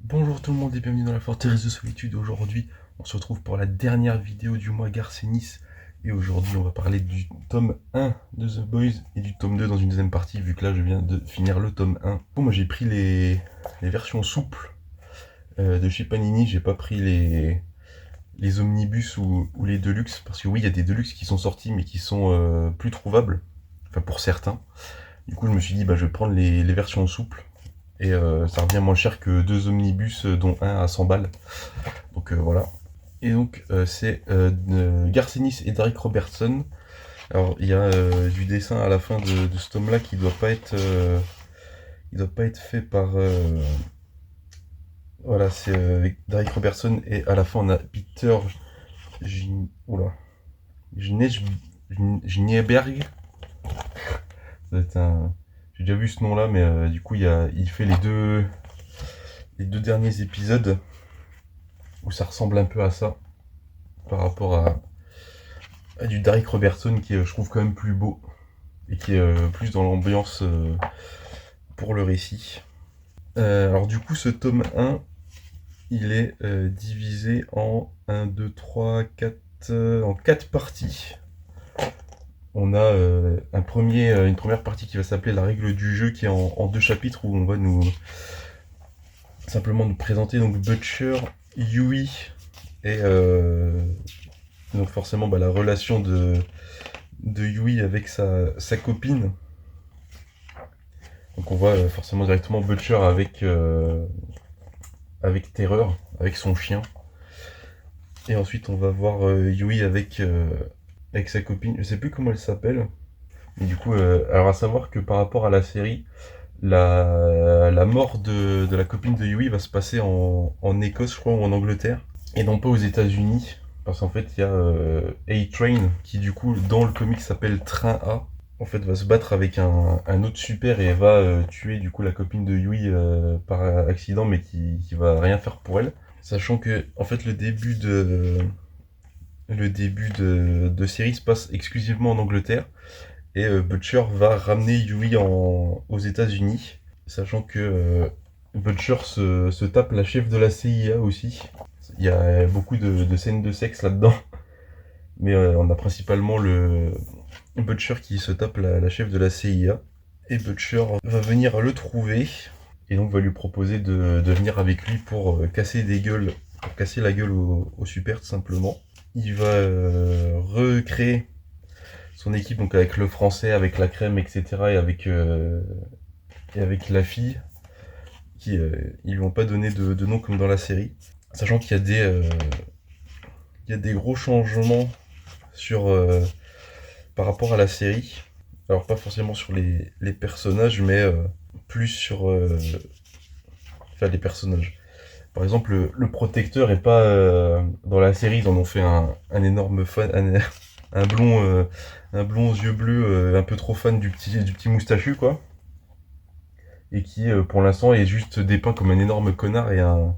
Bonjour tout le monde et bienvenue dans la forteresse de solitude. Aujourd'hui, on se retrouve pour la dernière vidéo du mois Garcenis. Et aujourd'hui, on va parler du tome 1 de The Boys et du tome 2 dans une deuxième partie, vu que là, je viens de finir le tome 1. Bon, moi, j'ai pris les versions souples de chez Panini. J'ai pas pris les omnibus ou les deluxe, parce que oui, il y a des deluxe qui sont sortis, mais qui sont plus trouvables. Enfin, pour certains. Du coup, je me suis dit, bah, je vais prendre les versions souples. Et ça revient moins cher que deux omnibus, dont un à 100 balles. Donc voilà. Et donc c'est Garcenis et Derek Robertson. Alors il y a du dessin à la fin de ce tome-là qui doit pas être, il doit pas être fait par. Voilà, c'est avec Derek Robertson et à la fin on a Peter Oula. Schneeberg. J'ai déjà vu ce nom-là, mais du coup il fait les deux derniers épisodes où ça ressemble un peu à ça par rapport à du Derek Robertson qui est, je trouve, quand même plus beau et qui est plus dans l'ambiance pour le récit. Alors du coup, ce tome 1, il est divisé en 1, 2, 3, 4, en 4 parties. On a une première partie qui va s'appeler La règle du jeu, qui est en 2 chapitres où on va simplement nous présenter donc Butcher, Yui et donc forcément la relation de Yui avec sa copine. Donc on voit forcément directement Butcher avec Terreur, avec son chien. Et ensuite on va voir Yui avec sa copine, je sais plus comment elle s'appelle. Mais du coup, alors à savoir que par rapport à la série, la mort de la copine de Yui va se passer en Écosse, je crois, ou en Angleterre, et non pas aux États-Unis. Parce qu'en fait, il y a A-Train, qui du coup, dans le comic s'appelle Train A, en fait, va se battre avec un autre super et va tuer du coup la copine de Yui par accident, mais qui va rien faire pour elle. Sachant que, en fait, le début de série se passe exclusivement en Angleterre et Butcher va ramener Yui aux États-Unis, sachant que Butcher se tape la chef de la CIA aussi. Il y a beaucoup de scènes de sexe là-dedans, mais on a principalement le Butcher qui se tape la chef de la CIA. Et Butcher va venir le trouver et donc va lui proposer de venir avec lui pour casser la gueule au super tout simplement. Il va recréer son équipe donc avec le français, avec la crème, etc. Et avec la fille qui ils lui ont pas donné de nom comme dans la série. Sachant qu'il y a des gros changements par rapport à la série. Alors pas forcément sur les personnages, mais plus sur les personnages. Par exemple, le protecteur est pas dans la série, ils en ont fait un énorme fan, un blond, un blond aux yeux bleus, un peu trop fan du petit moustachu quoi, et qui pour l'instant est juste dépeint comme un énorme connard et un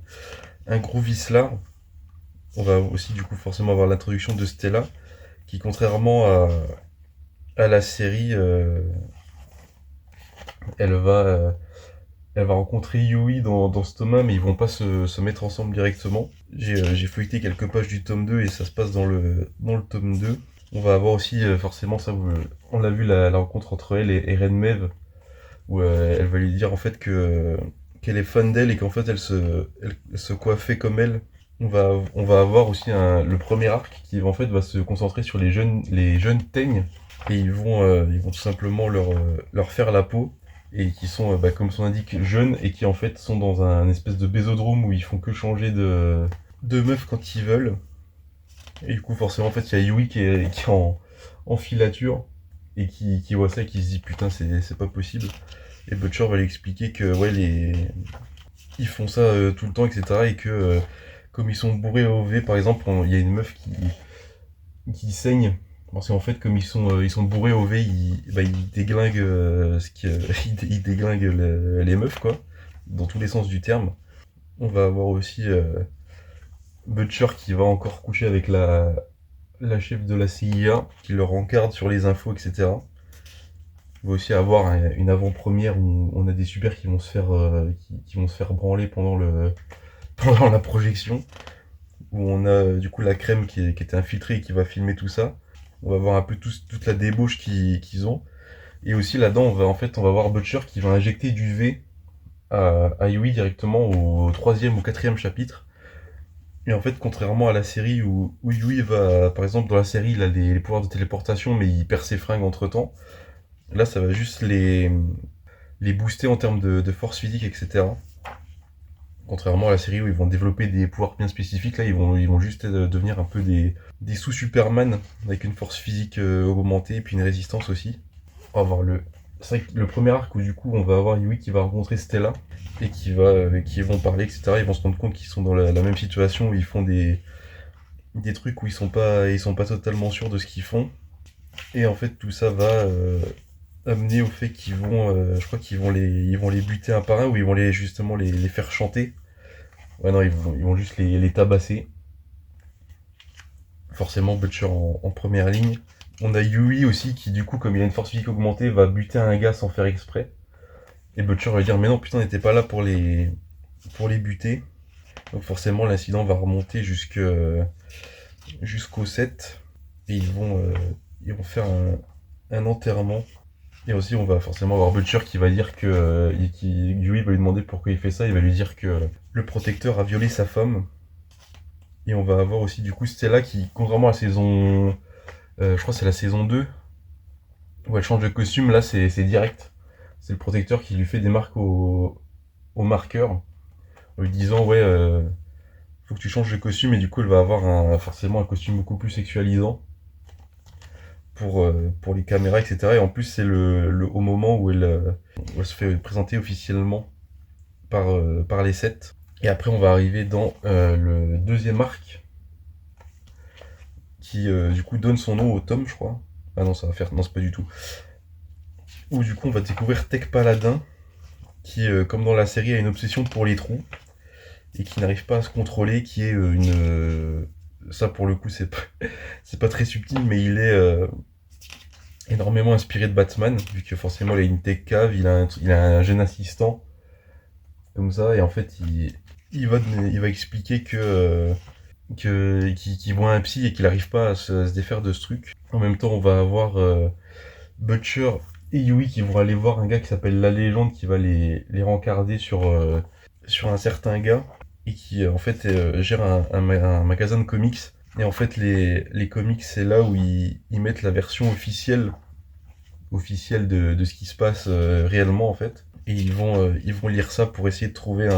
gros vicelard. On va aussi du coup forcément avoir l'introduction de Stella, qui contrairement à la série, elle va euh, elle va rencontrer Yui dans ce tome 1, mais ils vont pas se mettre ensemble directement. J'ai feuilleté quelques pages du tome 2 et ça se passe dans le tome 2. On va avoir aussi, forcément, ça, on l'a vu, la rencontre entre elle et Ren Mev, où elle va lui dire en fait qu'elle est fan d'elle et qu'en fait elle se coiffait comme elle. On va avoir aussi le premier arc qui en fait va se concentrer sur les jeunes teignes et ils vont tout simplement leur faire la peau et qui sont, comme son indique, jeunes et qui en fait sont dans un espèce de bésodrome où ils font que changer de meuf quand ils veulent. Et du coup, forcément, en fait, il y a Yui qui est en filature et qui voit ça et qui se dit putain, c'est pas possible. Et Butcher va lui expliquer que ouais, ils font ça tout le temps, etc. Et que comme ils sont bourrés au V, par exemple, il y a une meuf qui saigne. Parce qu'en fait, comme ils sont bourrés au V, ils déglinguent, ils déglinguent les meufs, quoi, dans tous les sens du terme. On va avoir aussi Butcher qui va encore coucher avec la chef de la CIA, qui leur encarde sur les infos, etc. Il va aussi avoir une avant-première où on a des super qui vont se faire branler pendant pendant la projection, où on a du coup la crème qui était infiltrée et qui va filmer tout ça. On va voir un peu toute la débauche qu'ils ont. Et aussi là-dedans, on va voir Butcher qui va injecter du V à Yui directement au troisième ou quatrième chapitre. Et en fait, contrairement à la série où Yui va, par exemple, dans la série, il a les pouvoirs de téléportation, mais il perd ses fringues entre temps. Là, ça va juste les booster en termes de force physique, etc. Contrairement à la série où ils vont développer des pouvoirs bien spécifiques, là, ils vont juste devenir un peu des sous-Superman avec une force physique augmentée et puis une résistance aussi. On va voir c'est vrai que le premier arc où du coup on va avoir Yui qui va rencontrer Stella et qui vont parler, etc. Ils vont se rendre compte qu'ils sont dans la même situation où ils font des trucs où ils sont pas totalement sûrs de ce qu'ils font. Et en fait tout ça va amener au fait qu'ils vont, je crois qu'ils vont les buter un par un ou ils vont justement les faire chanter. Ouais non, ils vont juste les tabasser. Forcément Butcher en première ligne. On a Yui aussi qui du coup comme il a une force physique augmentée va buter un gars sans faire exprès. Et Butcher va dire mais non putain on n'était pas là pour les buter. Donc forcément l'incident va remonter jusqu'au 7. Et ils vont faire un enterrement. Et aussi on va forcément avoir Butcher qui va dire que Yui va lui demander pourquoi il fait ça. Il va lui dire que le protecteur a violé sa femme. Et on va avoir aussi du coup Stella qui, contrairement à la saison... je crois que c'est la saison 2, où elle change de costume, là c'est direct. C'est le protecteur qui lui fait des marques au marqueur, en lui disant ouais, faut que tu changes de costume, et du coup elle va avoir forcément un costume beaucoup plus sexualisant pour les caméras, etc. Et en plus c'est au moment où elle se fait présenter officiellement par les 7. Et après on va arriver dans le deuxième arc, qui du coup donne son nom au tome, je crois. Ah non, ça va faire. Non, c'est pas du tout. Où du coup on va découvrir Tech Paladin, qui, comme dans la série, a une obsession pour les trous, et qui n'arrive pas à se contrôler, qui est ça pour le coup, c'est pas très subtil, mais il est énormément inspiré de Batman, vu que forcément il a une tech cave, il a un jeune assistant, comme ça, et en fait il va expliquer qu'il voit un psy et qu'il n'arrive pas à se défaire de ce truc. En même temps, on va avoir Butcher et Yui qui vont aller voir un gars qui s'appelle La Légende, qui va les rencarder sur un certain gars, et qui en fait gère un magasin de comics. Et en fait les comics, c'est là où ils mettent la version officielle de ce qui se passe réellement en fait. Et ils vont lire ça pour essayer de trouver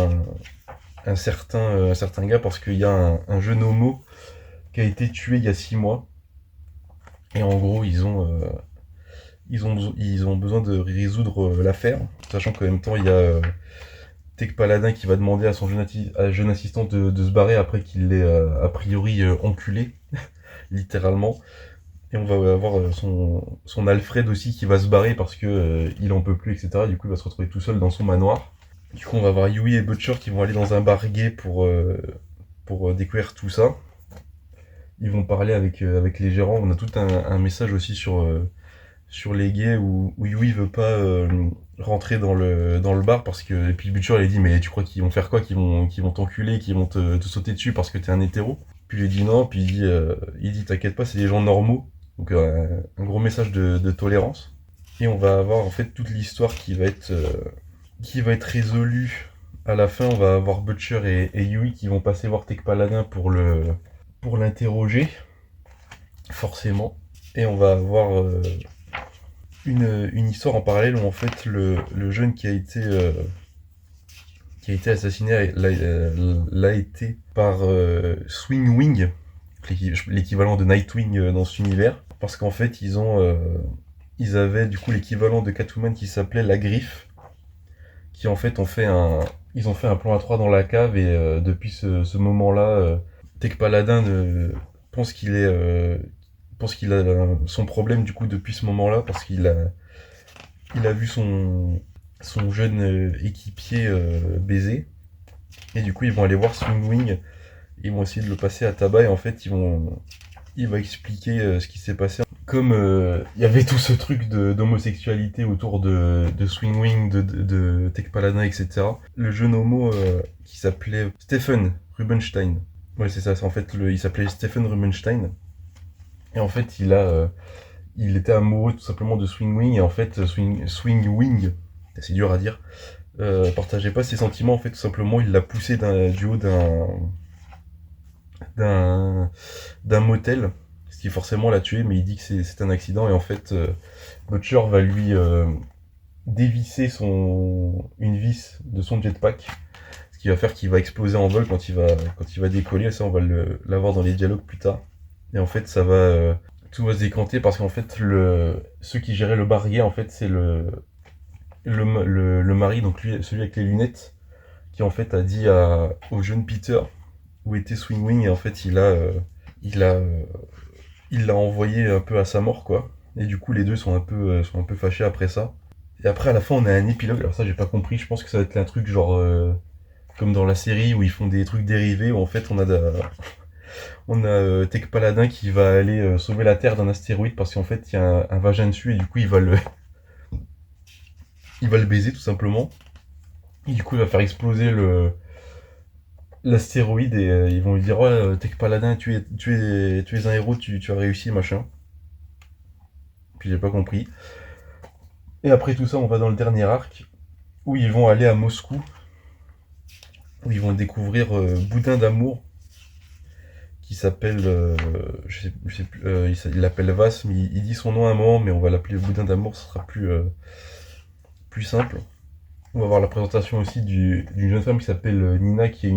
un certain gars, parce qu'il y a un jeune homo qui a été tué il y a 6 mois. Et en gros, ils ont besoin de résoudre l'affaire, sachant qu'en même temps, il y a Tech Paladin qui va demander à son jeune assistant de se barrer après qu'il l'ait a priori enculé, littéralement. Et on va avoir son Alfred aussi qui va se barrer parce que il en peut plus, etc. Du coup, il va se retrouver tout seul dans son manoir. Du coup, on va avoir Yui et Butcher qui vont aller dans un bar gay pour découvrir tout ça. Ils vont parler avec les gérants. On a tout un message aussi sur les gays où Yui veut pas rentrer dans le bar parce que. Et puis Butcher il dit mais tu crois qu'ils vont faire quoi, qu'ils vont t'enculer, qu'ils vont te sauter dessus parce que t'es un hétéro. Puis il dit non, puis il dit t'inquiète pas, c'est des gens normaux. Donc un gros message de tolérance. Et on va avoir en fait toute l'histoire qui va être résolue à la fin. On va avoir Butcher et Yui qui vont passer voir Tech Paladin pour l'interroger, forcément. Et on va avoir une histoire en parallèle où en fait le jeune qui a été assassiné l'a été par Swing Wing, l'équivalent de Nightwing dans cet univers, parce qu'en fait ils avaient du coup l'équivalent de Catwoman qui s'appelait la Griffe, qui en fait ils ont fait un plan à 3 dans la cave, et depuis ce moment-là, Tech Paladin pense qu'il a son problème du coup depuis ce moment-là, parce qu'il a vu son jeune équipier baiser. Et du coup ils vont aller voir Swingwing, ils vont essayer de le passer à tabac, et en fait il va expliquer ce qui s'est passé. comme il y avait tout ce truc d'homosexualité autour de Swing Wing, de Tech Paladin, etc., le jeune homo qui s'appelait Stephen Rubenstein. Ouais, c'est ça, c'est en fait, il s'appelait Stephen Rubenstein. Et en fait, il était amoureux tout simplement de Swing Wing, et en fait, Swing Wing, c'est dur à dire, partageait pas ses sentiments, en fait, tout simplement, il l'a poussé du haut d'un d'un motel, ce qui forcément l'a tué, mais il dit que c'est un accident, et en fait, Butcher va lui dévisser une vis de son jetpack, ce qui va faire qu'il va exploser en vol quand il va décoller, ça on va l'avoir dans les dialogues plus tard. Et en fait, tout va se décanter parce qu'en fait, ceux qui géraient le bar gay, en fait, c'est le mari, donc lui, celui avec les lunettes, qui en fait a dit au jeune Peter où était Swing Wing, et en fait, il a, il l'a envoyé un peu à sa mort, quoi. Et du coup, les deux sont un peu fâchés après ça. Et après, à la fin, on a un épilogue. Alors ça, j'ai pas compris. Je pense que ça va être un truc genre comme dans la série où ils font des trucs dérivés, où en fait, on a Tech Paladin qui va aller sauver la Terre d'un astéroïde parce qu'en fait, il y a un vagin dessus, et du coup, il va le baiser tout simplement. Et du coup, il va faire exploser l'astéroïde, et ils vont lui dire ouais, Tech Paladin, tu es un héros, tu as réussi, machin. Puis j'ai pas compris. Et après tout ça, on va dans le dernier arc où ils vont aller à Moscou, où ils vont découvrir Boudin d'amour qui s'appelle, je sais plus, il l'appelle Vas, mais il dit son nom à un moment, mais on va l'appeler Boudin d'amour, ce sera plus simple. On va voir la présentation aussi d'une jeune femme qui s'appelle Nina, qui est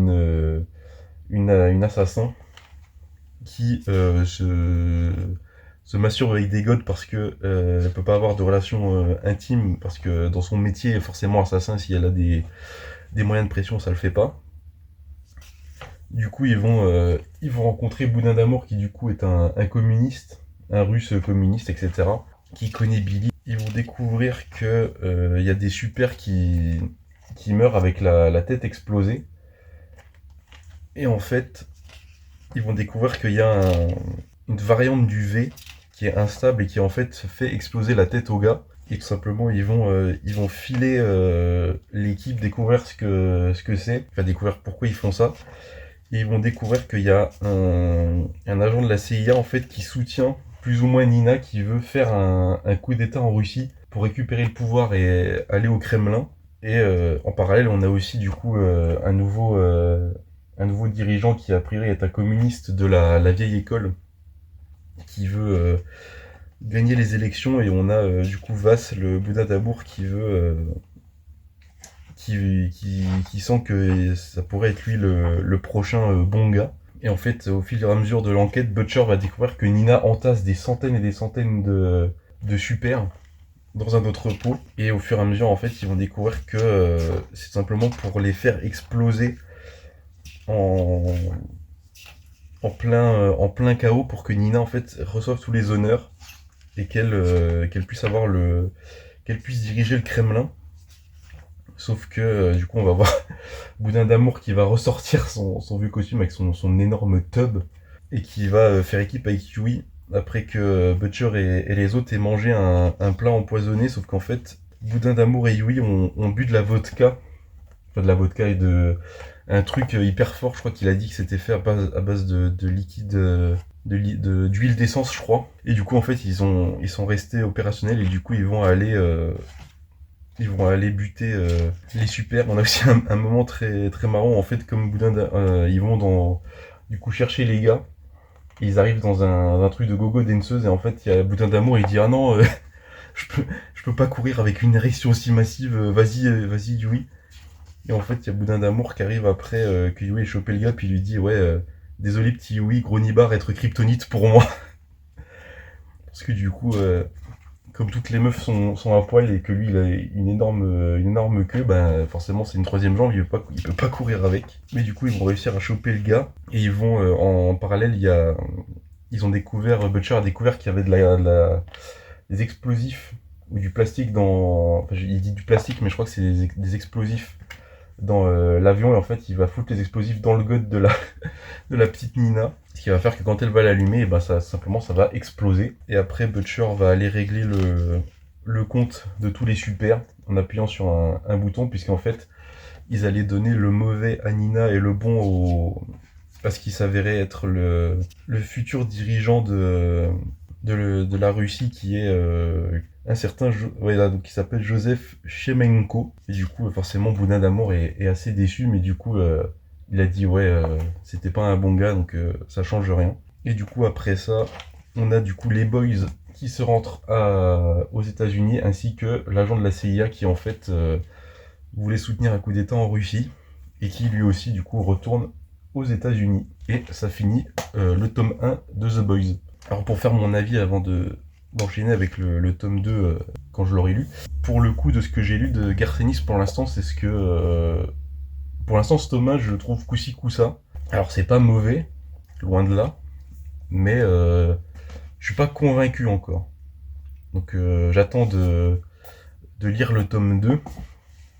une assassin qui se masturbe avec des godes parce que elle peut pas avoir de relation intime, parce que dans son métier, forcément assassin, si elle a des moyens de pression, ça le fait pas. Du coup, ils vont rencontrer Boudin d'amour, qui du coup est un communiste, un russe communiste, etc., qui connaît Billy. Ils vont découvrir que y a des super qui meurent avec la tête explosée. Et en fait, ils vont découvrir qu'il y a une variante du V qui est instable et qui en fait fait exploser la tête au gars. Et tout simplement, ils vont filer l'équipe découvrir ce que c'est, enfin découvrir pourquoi ils font ça. Et ils vont découvrir qu'il y a un agent de la CIA en fait qui soutient plus ou moins Nina, qui veut faire un coup d'état en Russie pour récupérer le pouvoir et aller au Kremlin. Et en parallèle, on a aussi du coup un nouveau dirigeant qui a priori est un communiste de la vieille école, qui veut gagner les élections, et on a du coup Vas, le Bouddha d'amour, qui sent que ça pourrait être lui le prochain bon gars. Et en fait, au fil et à mesure de l'enquête, Butcher va découvrir que Nina entasse des centaines et des centaines de super dans un autre pot. Et au fur et à mesure, en fait, ils vont découvrir que c'est simplement pour les faire exploser en, en plein chaos, pour que Nina, en fait, reçoive tous les honneurs, et qu'elle puisse diriger le Kremlin. Sauf que du coup, on va voir Boudin d'amour qui va ressortir son vieux costume avec son énorme tub, et qui va faire équipe avec Yui après que Butcher et les autres aient mangé un plat empoisonné. Sauf qu'en fait, Boudin d'amour et Yui ont bu de la vodka, enfin de la vodka et un truc hyper fort. Je crois qu'il a dit que c'était fait à base de liquide, d'huile d'essence, je crois. Et du coup, en fait, ils sont restés opérationnels, et du coup, ils vont aller buter les super. On a aussi un moment très, très marrant, en fait, comme ils vont du coup chercher les gars. Et ils arrivent dans un truc de gogo danseuse, et en fait, il y a Boudin d'amour, il dit ah non, je peux pas courir avec une érection aussi massive, vas-y, Yui. Et en fait, il y a Boudin d'amour qui arrive après que Yui ait chopé le gars, puis il lui dit ouais, désolé petit Yui, gros nibar, être kryptonite pour moi. Parce que du coup, comme toutes les meufs sont à poil, et que lui il a une énorme queue, bah forcément c'est une troisième jambe, il peut pas courir avec. Mais du coup, ils vont réussir à choper le gars, et ils vont en parallèle, Butcher a découvert qu'il y avait des explosifs ou du plastique enfin, il dit du plastique, mais je crois que c'est des explosifs dans l'avion et en fait il va foutre les explosifs dans le god de la petite Nina. Ce qui va faire que quand elle va l'allumer, et ben ça, simplement ça va exploser. Et après Butcher va aller régler le compte de tous les super en appuyant sur un bouton, puisqu'en fait ils allaient donner le mauvais à Nina et le bon à ce qui s'avérait être le futur dirigeant de la Russie qui est un certain donc, qui s'appelle Joseph Chemenko. Et du coup, forcément, Boudin d'Amour est assez déçu, mais du coup, il a dit ouais, c'était pas un bon gars, donc ça change rien. Et du coup, après ça, on a du coup les boys qui se rentrent aux États-Unis, ainsi que l'agent de la CIA qui en fait voulait soutenir un coup d'État en Russie et qui lui aussi du coup retourne aux États-Unis. Et ça finit le tome 1 de The Boys. Alors pour faire mon avis avant d'enchaîner avec le tome 2 quand je l'aurai lu, pour le coup de ce que j'ai lu de Garth Ennis pour l'instant, c'est ce que pour l'instant ce tome 1 je le trouve coup-ci coup-ça. Alors c'est pas mauvais, loin de là, mais je suis pas convaincu encore. Donc j'attends de lire le tome 2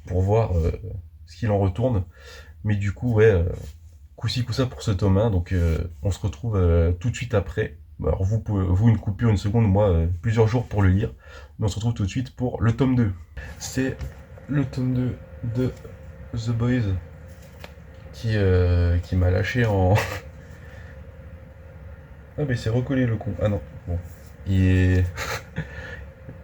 pour voir ce qu'il en retourne. Mais du coup, ouais, coup-ci coup-ça pour ce tome 1, donc on se retrouve tout de suite après. Alors vous une coupure, une seconde, moi plusieurs jours pour le lire, mais on se retrouve tout de suite pour le tome 2. C'est le tome 2 de The Boys qui m'a lâché en... Ah mais c'est recollé le con, ah non, bon. Il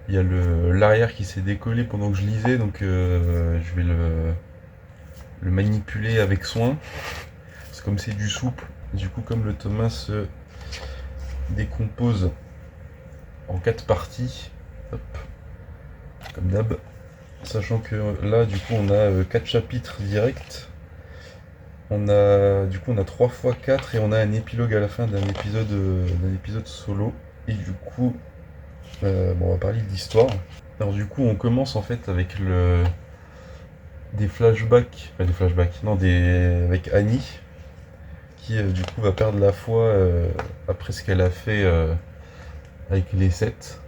y a l'arrière qui s'est décollé pendant que je lisais, donc je vais le manipuler avec soin. C'est comme c'est du souple, du coup comme le tome 1 se décompose en 4 parties, hop, comme d'hab, sachant que là du coup on a 4 chapitres directs, on a 3 fois 4 et on a un épilogue à la fin d'un épisode solo, et du coup bon, on va parler de l'histoire. Alors du coup on commence en fait avec des flashbacks, non, avec Annie qui du coup va perdre la foi après ce qu'elle a fait avec les 7,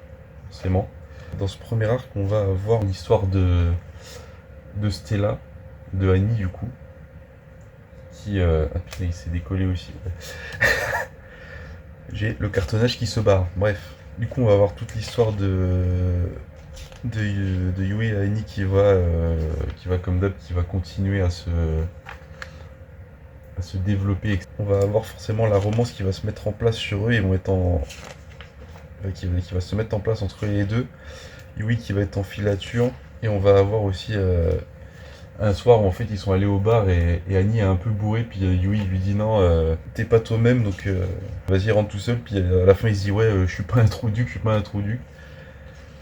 forcément. Dans ce premier arc, on va voir l'histoire de Stella, de Annie du coup, qui... Ah putain, il s'est décollé aussi. J'ai le cartonnage qui se barre, bref. Du coup, on va voir toute l'histoire de Yui et Annie qui va comme d'hab, qui va continuer à se développer. On va avoir forcément la romance qui va se mettre en place sur eux, ils vont être qui va se mettre en place entre les deux. Yui qui va être en filature, et on va avoir aussi un soir où en fait ils sont allés au bar et Annie est un peu bourrée, puis Yui lui dit non, t'es pas toi-même, donc vas-y rentre tout seul, puis à la fin il se dit ouais, je suis pas introduit,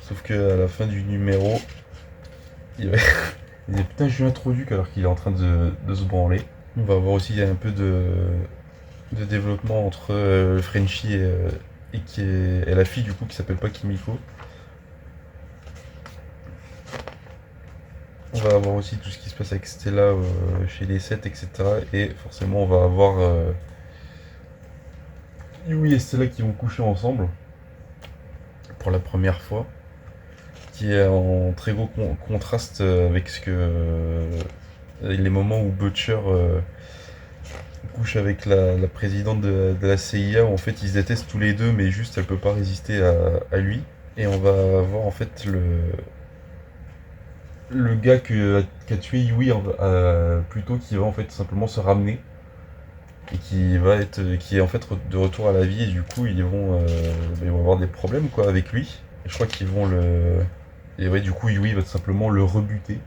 sauf que à la fin du numéro il dit putain je suis introduit alors qu'il est en train de se branler. On va avoir aussi un peu de développement entre Frenchie et la fille du coup qui s'appelle pas Kimiko. On va avoir aussi tout ce qui se passe avec Stella chez les 7, etc. Et forcément on va avoir Yui et Stella qui vont coucher ensemble pour la première fois, qui est en très gros contraste avec les moments où Butcher couche avec la présidente de la CIA, où en fait ils se détestent tous les deux, mais juste elle peut pas résister à lui. Et on va avoir en fait le gars qui a tué Yui plutôt, qui va en fait simplement se ramener et qui est en fait de retour à la vie, et du coup ils vont avoir des problèmes quoi avec lui. Et je crois qu'ils vont et ouais, du coup Yui va tout simplement le rebuter.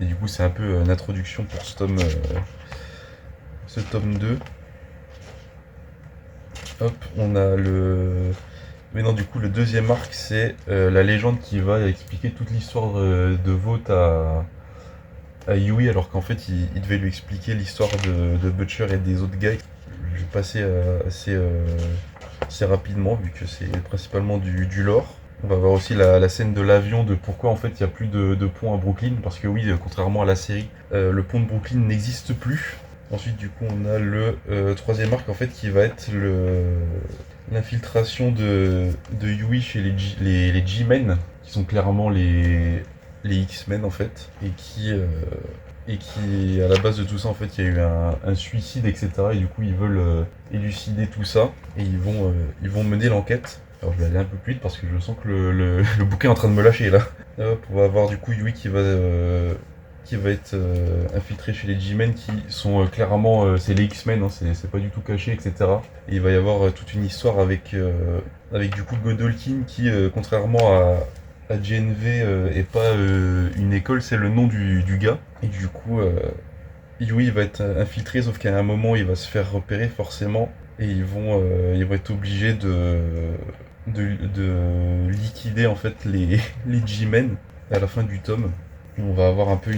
Et du coup c'est un peu une introduction pour ce tome 2. Hop, on a mais non, du coup, le deuxième arc, c'est la légende qui va expliquer toute l'histoire de Vought à Yui, alors qu'en fait, il devait lui expliquer l'histoire de Butcher et des autres gars. Je vais passer assez rapidement, vu que c'est principalement du lore. On va voir aussi la scène de l'avion, de pourquoi en fait il n'y a plus de pont à Brooklyn, parce que oui, contrairement à la série, le pont de Brooklyn n'existe plus. Ensuite, du coup, on a le troisième arc en fait qui va être l'infiltration de Yui chez les G-Men, qui sont clairement les les X-Men en fait, et qui à la base de tout ça en fait il y a eu un suicide etc. Et du coup ils veulent élucider tout ça et ils vont mener l'enquête. Alors je vais aller un peu plus vite parce que je sens que le bouquin est en train de me lâcher là. Hop, on va avoir du coup Yui qui va être infiltré chez les G-Men qui sont clairement c'est les X-Men, hein, c'est pas du tout caché etc. Et il va y avoir toute une histoire avec du coup Godolkin qui contrairement à GNV est pas une école, c'est le nom du gars. Et du coup, Yui va être infiltré, sauf qu'à un moment, il va se faire repérer forcément. Et ils vont être obligés de liquider en fait les G-Men à la fin du tome. On va avoir un peu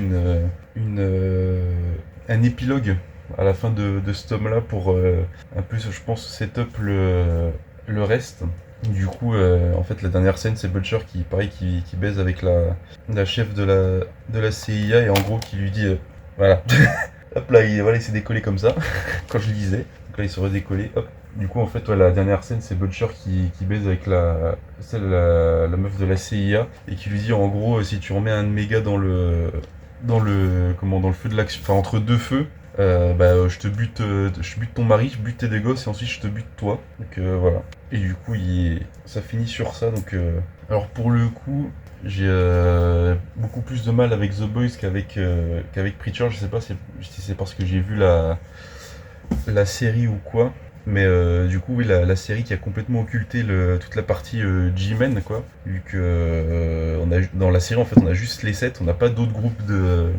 un épilogue à la fin de ce tome-là pour un peu, je pense, setup le reste. Du coup, en fait, la dernière scène, c'est Butcher qui, pareil, qui baise avec la chef de la CIA et en gros qui lui dit, voilà, hop là, voilà, il s'est décollé comme ça quand je lisais. Donc là, il se redécollé, hop. Du coup, en fait, ouais, la dernière scène, c'est Butcher qui baise avec la meuf de la CIA et qui lui dit, en gros, si tu remets un de mes gars dans le feu de l'action, enfin entre deux feux, je bute ton mari, je bute tes deux gosses et ensuite je te bute toi. Donc voilà. Et du coup, ça finit sur ça. Donc, alors pour le coup, j'ai beaucoup plus de mal avec The Boys qu'avec Preacher. Je sais pas si c'est parce que j'ai vu la série ou quoi. Mais du coup, oui, la série qui a complètement occulté toute la partie G-Men, quoi. Vu que dans la série, en fait, on a juste les 7, on n'a pas d'autres groupes de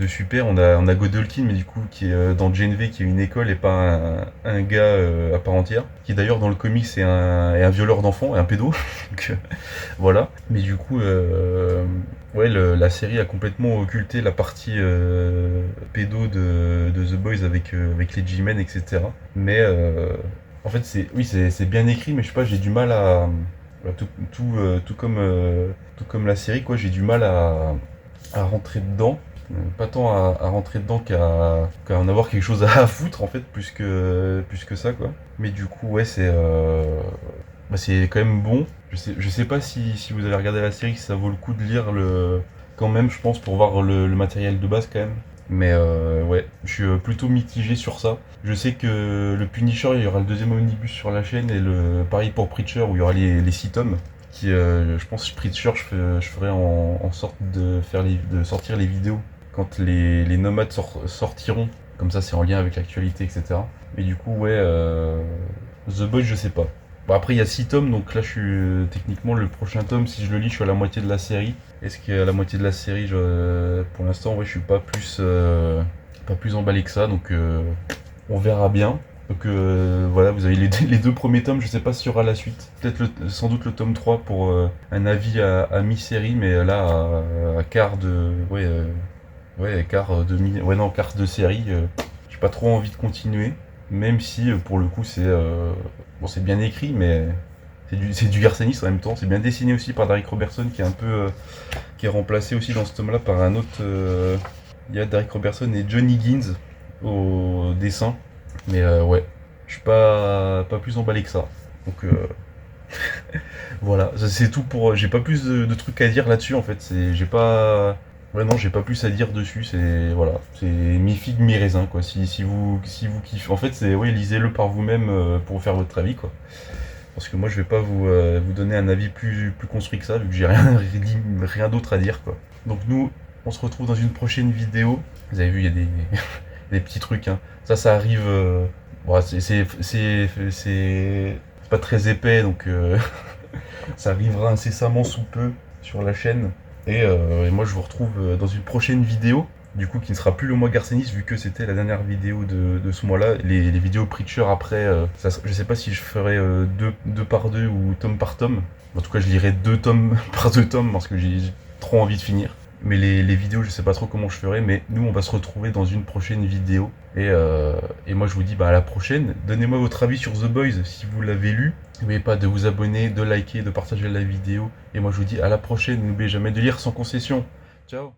super. On a Godolkin, mais du coup, qui est dans GNV, qui est une école et pas un gars à part entière. Qui d'ailleurs, dans le comics, est un violeur d'enfants, un pédo. Donc voilà. Mais du coup, ouais, la série a complètement occulté la partie pédo de The Boys avec les G-Men, etc. Mais en fait, c'est bien écrit, mais je sais pas, j'ai du mal tout comme la série, quoi, j'ai du mal à rentrer dedans. Pas tant à rentrer dedans qu'à en avoir quelque chose à foutre, en fait, plus que ça, quoi. Mais du coup, ouais, c'est quand même bon. Je sais pas si vous avez regardé la série, si ça vaut le coup de lire quand même, je pense, pour voir le matériel de base, quand même. Mais ouais, je suis plutôt mitigé sur ça. Je sais que le Punisher, il y aura le deuxième omnibus sur la chaîne, et pareil pour Preacher, où il y aura les 6 tomes. Je pense que Preacher, je ferai en sorte de sortir les vidéos quand les nomades sortiront. Comme ça, c'est en lien avec l'actualité, etc. Mais du coup, ouais, The Boys, je sais pas. Bon, après, il y a 6 tomes, donc là, je suis techniquement le prochain tome. Si je le lis, je suis à la moitié de la série. Est-ce qu'à la moitié de la série, pour l'instant, ouais, je suis pas plus emballé que ça, donc on verra bien. Donc voilà, vous avez les deux premiers tomes, je sais pas s'il y aura la suite. Sans doute le tome 3 pour un avis à mi-série, mais là, à quart de. Ouais, quart de série, j'ai pas trop envie de continuer. Même si pour le coup c'est bien écrit, mais c'est du garçonnisme en même temps. C'est bien dessiné aussi par Darick Robertson qui est remplacé aussi dans ce tome là par un autre. Il y a Darick Robertson et John Higgins au dessin. Mais ouais, je suis pas plus emballé que ça. Donc voilà, c'est tout pour. J'ai pas plus de trucs à dire là-dessus en fait. J'ai pas. Ouais, non, j'ai pas plus à dire dessus. C'est mi figue mi raisin quoi. Si vous kiffez, en fait c'est ouais, lisez-le par vous-même pour faire votre avis quoi. Parce que moi je vais pas vous donner un avis plus construit que ça vu que j'ai rien d'autre à dire quoi. Donc nous, on se retrouve dans une prochaine vidéo. Vous avez vu, il y a des petits trucs. Hein. Ça arrive. Bon, c'est pas très épais donc ça arrivera incessamment sous peu sur la chaîne. Et moi je vous retrouve dans une prochaine vidéo, du coup qui ne sera plus le mois Garcenis vu que c'était la dernière vidéo de ce mois-là. Les vidéos Preacher après, je sais pas si je ferai deux par deux ou tome par tome. En tout cas je lirai 2 tomes par 2 tomes parce que j'ai trop envie de finir. Mais les vidéos je sais pas trop comment je ferai, mais nous on va se retrouver dans une prochaine vidéo. Et moi je vous dis à la prochaine. Donnez-moi votre avis sur The Boys si vous l'avez lu. N'oubliez pas de vous abonner, de liker, de partager la vidéo. Et moi je vous dis à la prochaine. N'oubliez jamais de lire sans concession. Ciao.